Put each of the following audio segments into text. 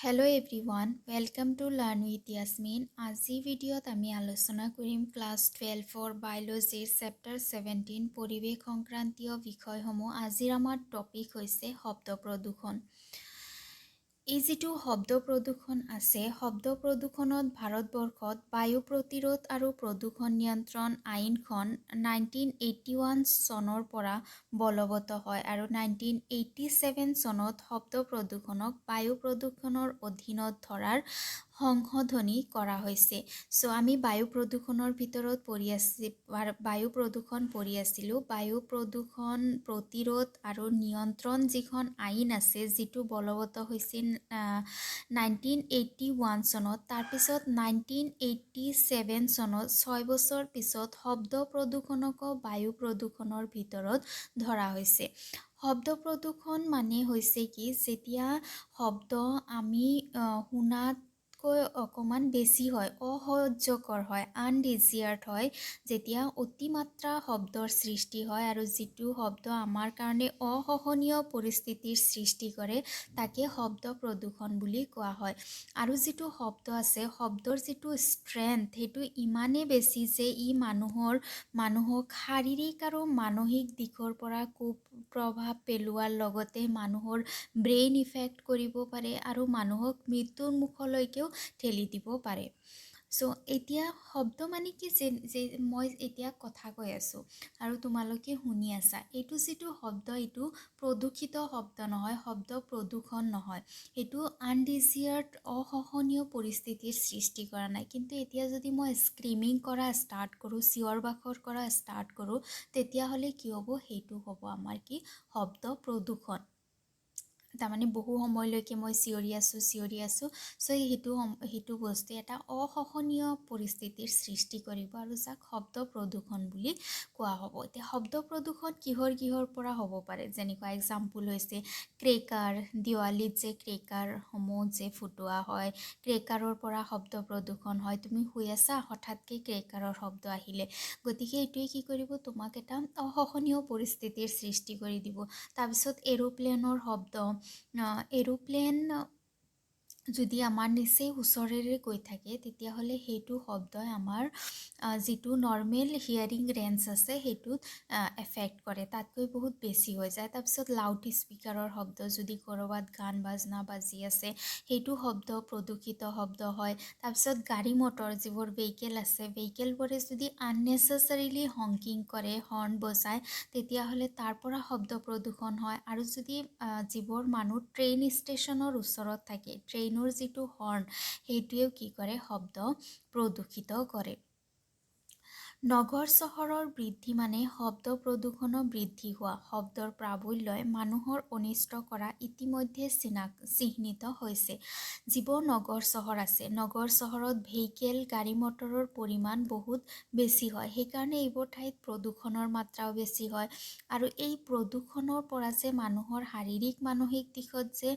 Hello everyone, welcome to Learn with Yasmin. আজি ভিডিঅ'ত আমি আলোচনা কৰিম ক্লাছ 12 বায়োলজিৰ চেপ্টাৰ 17 পৰিৱেশ সংক্ৰান্তীয় বিষয়সমূহ। আজিৰ আমাৰ টপিক হৈছে শব্দ প্ৰদূষণ। এই যেটো শব্দ প্ৰদূষণ আছে, শব্দ প্ৰদূষণত ভাৰতবৰ্ষত বায়ু প্ৰতিৰোধ আৰু প্ৰদূষণ নিয়ন্ত্ৰণ আইনখন 1981 চনৰ পৰা বলবৎ হয় আৰু 1987 চনত শব্দ প্ৰদূষণক বায়ু প্ৰদূষণৰ অধীনত ধৰাৰ সংশোধনী কৰা হৈছে। সো আমি বায়ু প্ৰদূষণৰ ভিতৰত বায়ু প্ৰদূষণ পঢ়ি আছিলোঁ। বায়ু প্ৰদূষণ প্ৰতিৰোধ আৰু নিয়ন্ত্ৰণ যিখন আইন আছে, যিটো বলবৎ হৈছিল 1981 চনত, তাৰপিছত 1987 চনত 6 বছৰ পিছত শব্দ প্ৰদূষণকো বায়ু প্ৰদূষণৰ ভিতৰত ধৰা হৈছে। শব্দ প্ৰদূষণ মানে হৈছে কি, যেতিয়া শব্দ আমি শুনাতকৈ অকণমান বেছি হয়, অসহ্যকৰ হয়, আনডিজিয়াৰ্ড হয়, যেতিয়া অতিমাত্ৰা শব্দৰ সৃষ্টি হয় আৰু যিটো শব্দ আমাৰ কাৰণে অসহনীয় পৰিস্থিতিৰ সৃষ্টি কৰে, তাকে শব্দ প্ৰদূষণ বুলি কোৱা হয়। আৰু যিটো শব্দ আছে, শব্দৰ যিটো ষ্ট্ৰেংথ, সেইটো ইমানেই বেছি যে ই মানুহক শাৰীৰিক আৰু মানসিক দিশৰ পৰা কুপ্ৰভাৱ পেলোৱাৰ লগতে মানুহৰ ব্ৰেইন ইফেক্ট কৰিব পাৰে আৰু মানুহক মৃত্যুৰ মুখলৈকেও ঠেলি দিব পাৰে। সো এতিয়া শব্দ মানে কি, যে মই এতিয়া কথা কৈ আছোঁ আৰু তোমালোকে শুনি আছা, এইটো যিটো শব্দ, এইটো প্ৰদূষিত শব্দ নহয়, শব্দ প্ৰদূষণ নহয়, এইটো আনডিজিয়াৰ্ড অসহনীয় পৰিস্থিতিৰ সৃষ্টি কৰা নাই। কিন্তু এতিয়া যদি মই স্ক্ৰিমিং কৰা ষ্টাৰ্ট কৰোঁ, চিঞৰ বাখৰ কৰা ষ্টাৰ্ট কৰোঁ, তেতিয়াহ'লে কি হ'ব, সেইটো হ'ব আমাৰ কি, শব্দ প্ৰদূষণ। তাৰমানে বহু সময়লৈকে মই চিঞৰি আছোঁ, চ' সেইটো বস্তুৱে এটা অসহনীয় পৰিস্থিতিৰ সৃষ্টি কৰিব আৰু যাক শব্দ প্ৰদূষণ বুলি কোৱা হ'ব। এতিয়া শব্দ প্ৰদূষণ কিহৰ পৰা হ'ব পাৰে, যেনেকুৱা এক্সাম্পল হৈছে ক্ৰেকাৰ, দিৱালীত যে ক্ৰেকাৰসমূহ যে ফুটোৱা হয়, ক্ৰেকাৰৰ পৰা শব্দ প্ৰদূষণ হয়। তুমি শুই আছা, হঠাৎকৈ ক্ৰেকাৰৰ শব্দ আহিলে, গতিকে এইটোৱে কি কৰিব, তোমাক এটা অসহনীয় পৰিস্থিতিৰ সৃষ্টি কৰি দিব। তাৰপিছত এৰোপ্লেনৰ শব্দ, এৰোপ্লেন যদি আমাৰ নিচেই ওচৰেৰে গৈ থাকে, তেতিয়াহ'লে সেইটো শব্দই আমাৰ যিটো নৰ্মেল হিয়াৰিং ৰেঞ্জ আছে, সেইটোত এফেক্ট কৰে, তাতকৈ বহুত বেছি হৈ যায়। তাৰপিছত লাউড স্পীকাৰৰ শব্দ, যদি ক'ৰবাত গান বাজনা বাজি আছে, সেইটো শব্দ প্ৰদূষিত শব্দ হয়। তাৰপিছত গাড়ী মটৰ, যিবোৰ ভেহিকেল আছে, ভেহিকেলবোৰে যদি আননেচেচাৰিলি হংকিং কৰে, হৰ্ণ বজায়, তেতিয়াহ'লে তাৰ পৰা শব্দ প্ৰদূষণ হয়। আৰু যদি যিবোৰ মানুহ ট্ৰেইন ষ্টেচনৰ ওচৰত থাকে, ট্ৰেইনৰ যিটো হৰ্ণ, সেইটোৱেও কি কৰে, শব্দ প্ৰদূষিত কৰে। নগৰ চহৰৰ বৃদ্ধি মানে শব্দ প্ৰদূষণো বৃদ্ধি হোৱা। শব্দৰ প্ৰাবল্যই মানুহৰ অনিষ্ট কৰা ইতিমধ্যে চিহ্নিত হৈছে। যিবোৰ নগৰ চহৰ আছে, নগৰ চহৰত ভেহিকেল, গাড়ী মটৰৰ পৰিমাণ বহুত বেছি হয়, সেইকাৰণে এইবোৰ ঠাইত প্ৰদূষণৰ মাত্ৰাও বেছি হয়। আৰু এই প্ৰদূষণৰ পৰা যে মানুহৰ শাৰীৰিক মানসিক দিশত যে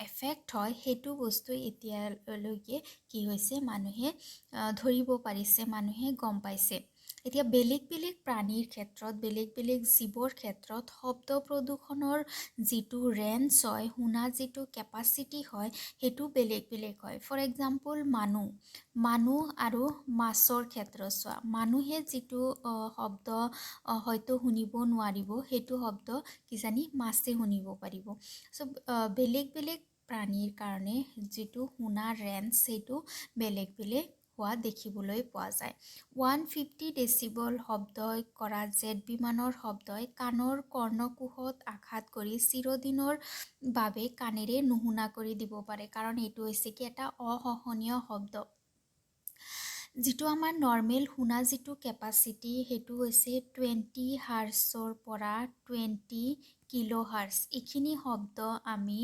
এফেক্ট হয়, সেইটো বস্তু এতিয়ালৈকে কি হৈছে, মানুহে ধৰিব পাৰিছে, মানুহে গম পাইছে। এতিয়া বেলেগ বেলেগ প্ৰাণীৰ ক্ষেত্ৰত, বেলেগ বেলেগ জীৱৰ ক্ষেত্ৰত শব্দ প্ৰদূষণৰ যিটো ৰেঞ্জ হয়, শুনা যিটো কেপাচিটি হয়, সেইটো বেলেগ বেলেগ হয়। ফৰ এক্সাম্পল মানুহ আৰু মাছৰ ক্ষেত্ৰত চোৱা, মানুহে যিটো শব্দ হয়তো শুনিব নোৱাৰিব, সেইটো শব্দ কিজানি মাছে শুনিব পাৰিব। চ' বেলেগ বেলেগ প্ৰাণীৰ কাৰণে যিটো শুনা ৰেঞ্জ, সেইটো বেলেগ বেলেগ হোৱা দেখিবলৈ পোৱা যায়। 150 ডেচিবল শব্দই কৰা জেট বিমানৰ শব্দই কাণৰ কৰ্ণকোষত আঘাত কৰি চিৰদিনৰ বাবে কাণেৰে নুশুনা কৰি দিব পাৰে, কাৰণ এইটো হৈছে কি, এটা অসহনীয় শব্দ। যিটো আমাৰ নৰ্মেল শুনা যিটো কেপাচিটি, সেইটো হৈছে 20 হাৰ্টছৰ পৰা 20 কিলো হাৰ্টছ। এইখিনি শব্দ আমি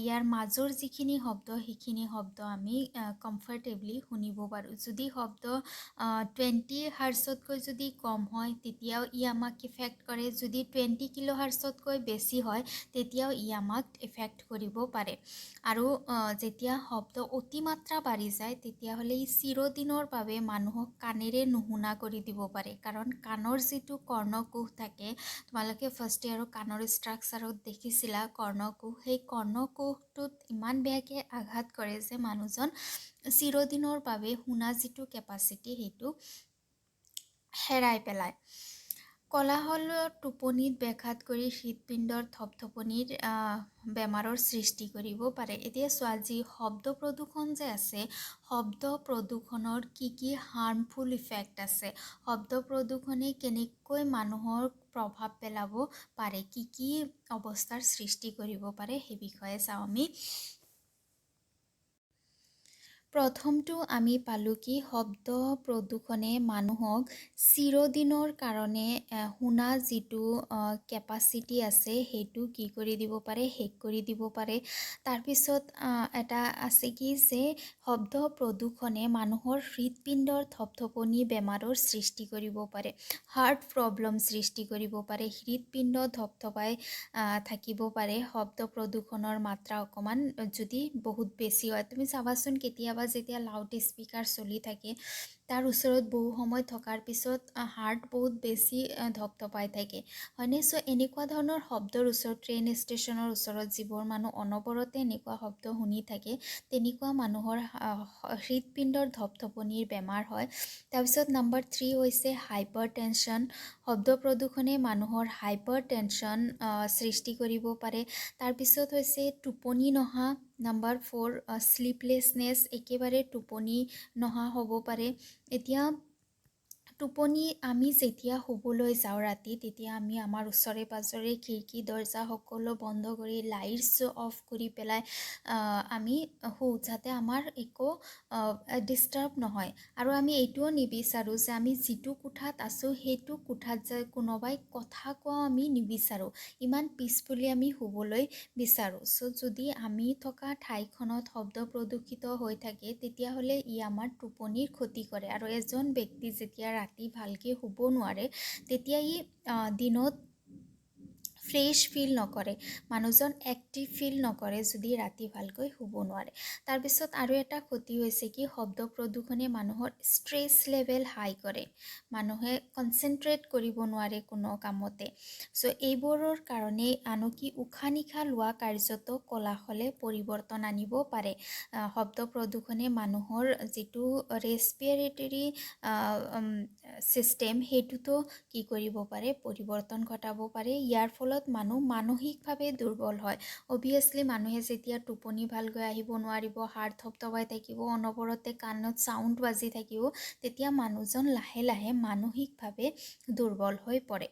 ইয়াৰ মাজৰ যিখিনি শব্দ, সেইখিনি শব্দ আমি কমফৰ্টেবলি শুনিব পাৰোঁ। যদি শব্দ 20 হাৰ্টছতকৈ যদি কম হয়, তেতিয়াও ই আমাক ইফেক্ট কৰে। যদি 20 কিলো হাৰ্টছতকৈ বেছি হয়, তেতিয়াও ই আমাক ইফেক্ট কৰিব পাৰে। আৰু যেতিয়া শব্দ অতিমাত্ৰা বাঢ়ি যায়, তেতিয়াহ'লে ই চিৰদিনৰ বাবে মানুহক কাণেৰে নুশুনা কৰি দিব পাৰে, কাৰণ কাণৰ যিটো কৰ্ণকোষ থাকে, তোমালোকে ফাৰ্ষ্ট ইয়াৰত কাণৰ ষ্ট্ৰাকচাৰত দেখিছিলা কৰ্ণকোষ, সেই কৰ্ণকোষটোত ইমান বেয়াকৈ আঘাত কৰে যে মানুহজন চিৰদিনৰ বাবে শুনা যিটো কেপাচিটি সেইটো হেৰাই পেলায়। কলাহলৰ টোপনিত ব্যাঘাত কৰি হৃদপিণ্ডৰ থপথপনিৰ বেমাৰৰ সৃষ্টি কৰিব পাৰে। এতিয়া চোৱা, যি শব্দ প্ৰদূষণ যে আছে, শব্দ প্ৰদূষণৰ কি হাৰ্মফুল ইফেক্ট আছে, শব্দ প্ৰদূষণে কেনেকৈ মানুহৰ প্ৰভাৱ পেলাব পাৰে, কি অৱস্থাৰ সৃষ্টি কৰিব পাৰে, সেই বিষয়ে চাওঁ আমি। প্ৰথমটো আমি পালোঁ কি শব্দ প্ৰদূষণে মানুহক চিৰদিনৰ কাৰণে শুনা যিটো কেপাচিটি আছে সেইটো কি কৰি দিব পাৰে, শেষ কৰি দিব পাৰে। তাৰপিছত এটা আছে কি যে শব্দ প্ৰদূষণে মানুহৰ হৃদপিণ্ডৰ থপথপনি বেমাৰৰ সৃষ্টি কৰিব পাৰে, হাৰ্ট প্ৰব্লেম সৃষ্টি কৰিব পাৰে, হৃদপিণ্ড থপথপাই থাকিব পাৰে শব্দ প্ৰদূষণৰ মাত্ৰা অকণমান যদি বহুত বেছি হয়। তুমি চাবাচোন কেতিয়াবা যেতিয়া লাউড স্পীকাৰ চলি থাকে তাৰ ওচৰত বহু সময় থকাৰ পিছত হাৰ্ট বহুত বেছি ধপধপাই থাকে, হয়নে? চ' এনেকুৱা ধৰণৰ শব্দৰ ওচৰত, ট্ৰেইন ষ্টেচনৰ ওচৰত যিবোৰ মানুহ অনবৰতে এনেকুৱা শব্দ শুনি থাকে তেনেকুৱা মানুহৰ হৃদপিণ্ডৰ ধপধপনিৰ বেমাৰ হয়। তাৰপিছত নম্বৰ 3 হৈছে হাইপাৰ টেনশ্যন। শব্দ প্ৰদূষণে মানুহৰ হাইপাৰ টেনশ্যন সৃষ্টি কৰিব পাৰে। তাৰপিছত হৈছে টোপনি নহা। নম্বৰ 4 শ্লিপলেছনেছ, একেবাৰে টোপনি নহা হ'ব পাৰে। এতিয়া টোপনি আমি যেতিয়া শুবলৈ যাওঁ ৰাতি, তেতিয়া আমি আমাৰ ওচৰে পাজৰে খিৰিকী দৰ্জা সকলো বন্ধ কৰি লাইটছ অফ কৰি পেলাই আমি শুওঁ, যাতে আমাৰ একো ডিষ্টাৰ্ব নহয়। আৰু আমি এইটোও নিবিচাৰোঁ যে আমি যিটো কোঠাত আছোঁ সেইটো কোঠাত যে কোনোবাই কথা কোৱাও আমি নিবিচাৰোঁ, ইমান পিচফুলি আমি শুবলৈ বিচাৰোঁ। চ' যদি আমি থকা ঠাইখনত শব্দ প্ৰদূষিত হৈ থাকে তেতিয়াহ'লে ই আমাৰ টোপনিৰ ক্ষতি কৰে। আৰু এজন ব্যক্তি যেতিয়া ৰাতি ভালকৈ শুব নোৱাৰে তেতিয়া ই দিনত ফ্ৰেছ ফিল নকৰে, মানুহজন এক্টিভ ফিল নকৰে যদি ৰাতি ভালকৈ শুব নোৱাৰে। তাৰপিছত আৰু এটা ক্ষতি হৈছে কি শব্দ প্ৰদূষণে মানুহৰ ষ্ট্ৰেছ লেভেল হাই কৰে, মানুহে কনচেনট্ৰেট কৰিব নোৱাৰে কোনো কামতে। চ' এইবোৰৰ কাৰণে আনকি উশাহ নিশাহ লোৱা কাৰ্যতো কোলাহলে পৰিৱৰ্তন আনিব পাৰে। শব্দ প্ৰদূষণে মানুহৰ যিটো ৰেছপিৰেটৰী ছিষ্টেম সেইটোতো কি কৰিব পাৰে, পৰিৱৰ্তন ঘটাব পাৰে। ইয়াৰ ফলত মানুহ মানসিকভাৱে দুৰ্বল হয়। অভিয়াছলি মানুহে যেতিয়া টোপনি ভালকৈ আহিব নোৱাৰিব, হাৰ্ট থপথপাই থাকিব, অনবৰতে কাণত চাউণ্ড বাজি থাকিব, তেতিয়া মানুহজন লাহে লাহে মানসিকভাৱে দুৰ্বল হৈ পৰে।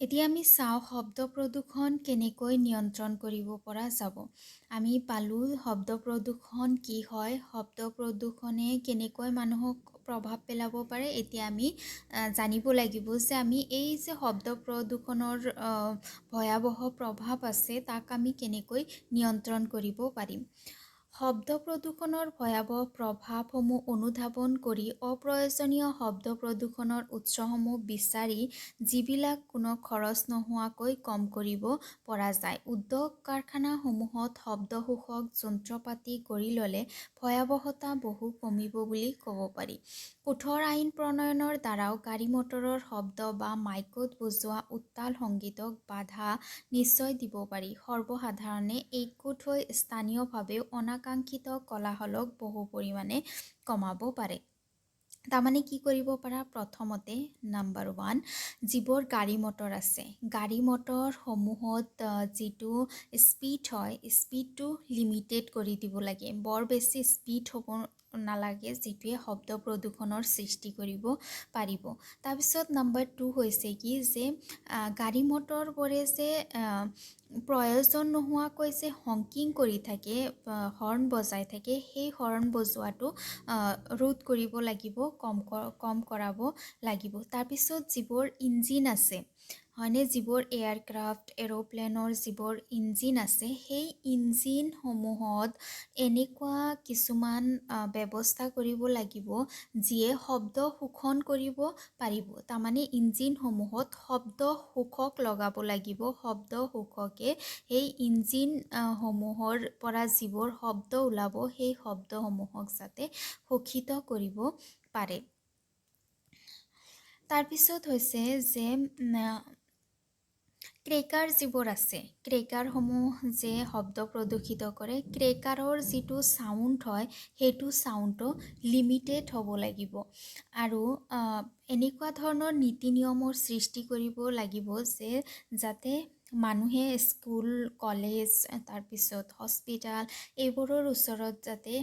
এতিয়া আমি চাওঁ শব্দ প্ৰদূষণ কেনেকৈ নিয়ন্ত্ৰণ কৰিব পৰা যাব। আমি পালোঁ শব্দ প্ৰদূষণ কি হয়, শব্দ প্ৰদূষণে কেনেকৈ মানুহক প্ৰভাৱ পেলাব পাৰে। এতিয়া আমি জানিব লাগিব যে আমি এই যে শব্দ প্ৰদূষণৰ ভয়াৱহ প্ৰভাৱ আছে তাক আমি কেনেকৈ নিয়ন্ত্ৰণ কৰিব পাৰিম। শব্দ প্ৰদূষণৰ ভয়াৱহ প্ৰভাৱসমূহ অনুধাৱন কৰি অপ্ৰয়োজনীয় শব্দ প্ৰদূষণৰ উৎসসমূহ বিচাৰি যিবিলাক কোনো খৰচ নোহোৱাকৈ কম কৰিব পৰা যায়। উদ্যোগ কাৰখানাসমূহত শব্দ শোষক যন্ত্ৰপাতি গঢ়ি ল'লে ভয়াৱহতা বহু কমিব বুলি ক'ব পাৰি। কঠোৰ আইন প্ৰণয়নৰ দ্বাৰাও গাড়ী মটৰৰ শব্দ বা মাইকত বজোৱা উত্তাল সংগীতক বাধা নিশ্চয় দিব পাৰি। সৰ্বসাধাৰণে একগোট হৈ স্থানীয়ভাৱেও অনাকাংক্ষিত কোলাহলক বহু পৰিমাণে কমাব পাৰে। তাৰমানে কি কৰিব পাৰা, প্ৰথমতে নম্বৰ 1 যিবোৰ গাড়ী মটৰ আছে, গাড়ী মটৰসমূহত যিটো স্পীড হয় স্পীডটো লিমিটেড কৰি দিব লাগে, বৰ বেছি স্পীড হ'ব নালাগে যিটোৱে শব্দ প্ৰদূষণৰ সৃষ্টি কৰিব পাৰিব। তাৰপিছত নম্বৰ 2 হৈছে কি যে গাড়ী মটৰবোৰে যে প্ৰয়োজন নোহোৱাকৈ যে হংকিং কৰি থাকে, হৰ্ণ বজাই থাকে, সেই হৰ্ণ বজোৱাটো ৰোধ কৰিব লাগিব, কম কৰাব লাগিব। তাৰপিছত যিবোৰ ইঞ্জিন আছে, হয়নে, যিবোৰ এয়াৰক্ৰাফ্ট এৰোপ্লেনৰ যিবোৰ ইঞ্জিন আছে সেই ইঞ্জিনসমূহত এনেকুৱা কিছুমান ব্যৱস্থা কৰিব লাগিব যিয়ে শব্দ শোষণ কৰিব পাৰিব। তাৰমানে ইঞ্জিনসমূহত শব্দ শোষক লগাব লাগিব, শব্দ শোষকে সেই ইঞ্জিনসমূহৰ পৰা যিবোৰ শব্দ ওলাব সেই শব্দসমূহক যাতে শোষিত কৰিব পাৰে। তাৰপিছত হৈছে যে ক্ৰেকাৰ যিবোৰ আছে, ক্ৰেকাৰসমূহ যে শব্দ প্ৰদূষিত কৰে, ক্ৰেকাৰৰ যিটো চাউণ্ড হয় সেইটো চাউণ্ডটো লিমিটেড হ'ব লাগিব আৰু এনেকুৱা ধৰণৰ নীতি নিয়মৰ সৃষ্টি কৰিব লাগিব যে যাতে মানুহে স্কুল, কলেজ, তাৰপিছত হস্পিটাল এইবোৰৰ ওচৰত যাতে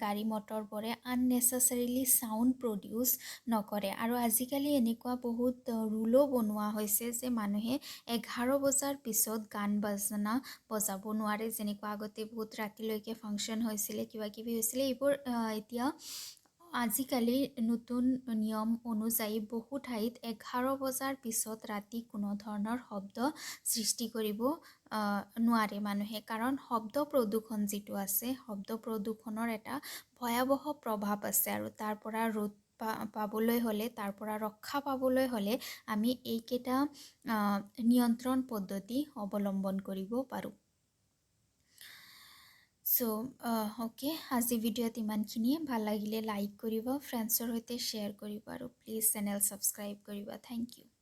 গাড়ী মটৰবোৰে আননেচেচাৰিলি চাউণ্ড প্ৰডিউচ নকৰে। আৰু আজিকালি এনেকুৱা বহুত ৰুলো বনোৱা হৈছে যে মানুহে 11 বজাৰ পিছত গান বাজনা বজাব নোৱাৰে। যেনেকুৱা আগতে বহুত ৰাতিলৈকে ফাংচন হৈছিলে, কিবা কিবি হৈছিলে, এইবোৰ এতিয়া আজিকালি নতুন নিয়ম অনুযায়ী বহু ঠাইত 11 বজাৰ পিছত ৰাতি কোনো ধৰণৰ শব্দ সৃষ্টি কৰিব নোৱাৰে মানুহে, কাৰণ শব্দ প্ৰদূষণ যিটো আছে, শব্দ প্ৰদূষণৰ এটা ভয়াৱহ প্ৰভাৱ আছে আৰু তাৰ পৰা ৰোধ পাবলৈ হ'লে, তাৰ পৰা ৰক্ষা পাবলৈ হ'লে আমি এইকেইটা নিয়ন্ত্ৰণ পদ্ধতি অৱলম্বন কৰিব পাৰোঁ। অ'কে, আজি ভিডিঅ'ত ইমানখিনিয়ে। ভাল লাগিলে লাইক কৰিব, ফ্ৰেণ্ডছৰ সৈতে শ্বেয়াৰ কৰিব আৰু প্লিজ চেনেল ছাবস্ক্ৰাইব কৰিবা। Thank U.